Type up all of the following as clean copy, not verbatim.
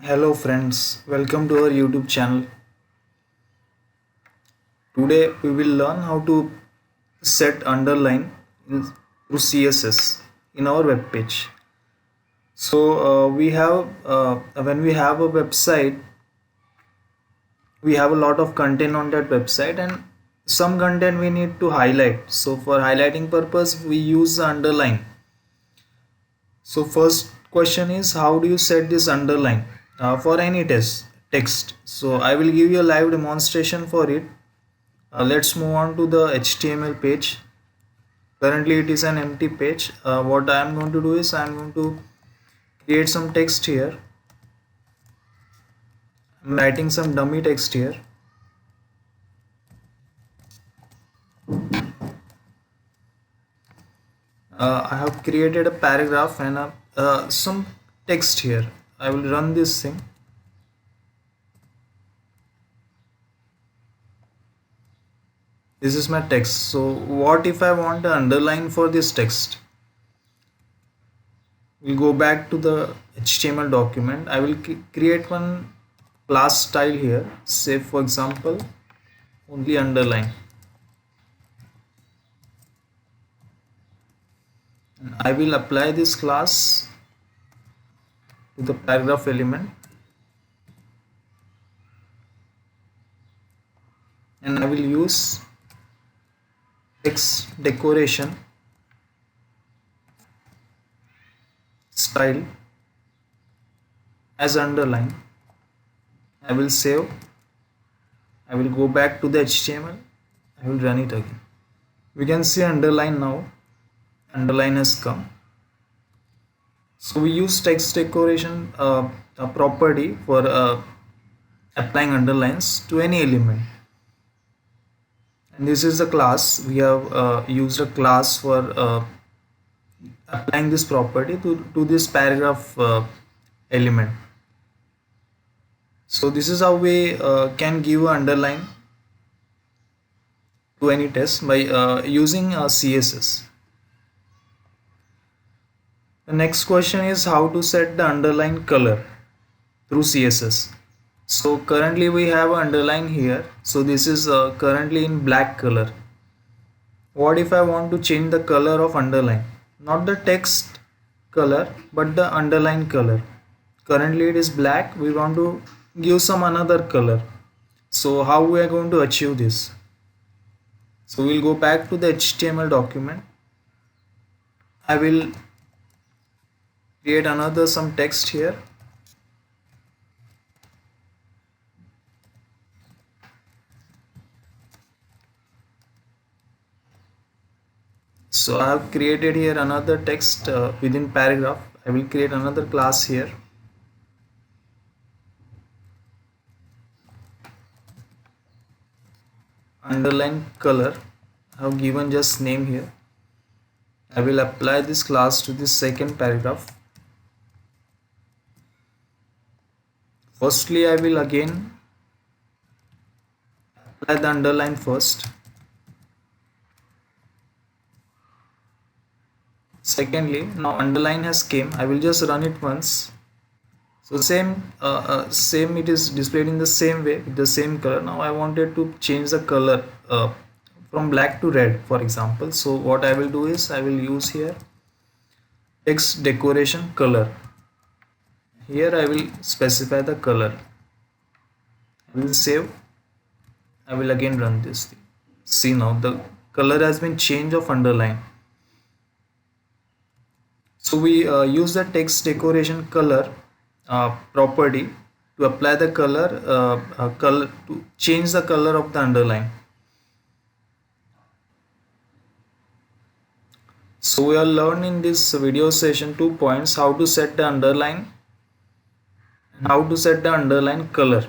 Hello friends, welcome to our YouTube channel. Today we will learn how to set underline through CSS in our web page. We have when we have a website, we have a lot of content on that website, and some content we need to highlight. So for highlighting purpose, we use the underline. So first question is, how do you set this underline for any text? So I will give you a live demonstration for it. Let's move on to the HTML page. Currently it is an empty page. What I am going to do is I am going to create some text here. I'm writing some dummy text here. I have created a paragraph and some text here. I will run this thing. This is my text. So what if I want to underline for this text? We'll go back to the HTML document. I will create one class style here. Say for example, only underline. And I will apply this class to the paragraph element. And I will use text decoration style as underline. I will save. I will go back to the HTML. I will run it again. We can see underline now. Underline has come. So we use text decoration property for applying underlines to any element. And this is the class. We have used a class for applying this property to this paragraph element. So this is how we can give an underline to any text by using CSS. The next question is how to set the underline color through CSS. So currently we have an underline here. So this is currently in black color. What if I want to change the color of underline? Not the text color, but the underline color. Currently it is black. We want to give some another color. So how we are going to achieve this? So we'll go back to the HTML document. I will create another some text here. So I have created here another text within paragraph. I will create another class here. Underline color. I have given just name here. I will apply this class to this second paragraph. Firstly, I will again apply the underline first. Secondly, now underline has came. I will just run it once. So same it is displayed in the same way with the same color. Now I wanted to change the color from black to red, for example. So what I will do is I will use here text decoration color. Here I will specify the color. I will save. I will again run this thing. See, now the color has been changed of underline. So we use the text decoration color property to apply the color to change the color of the underline. So we are learning in this video session 2 points: how to set the underline and how to set the underline color.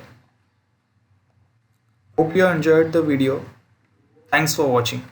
Hope you enjoyed the video. Thanks for watching.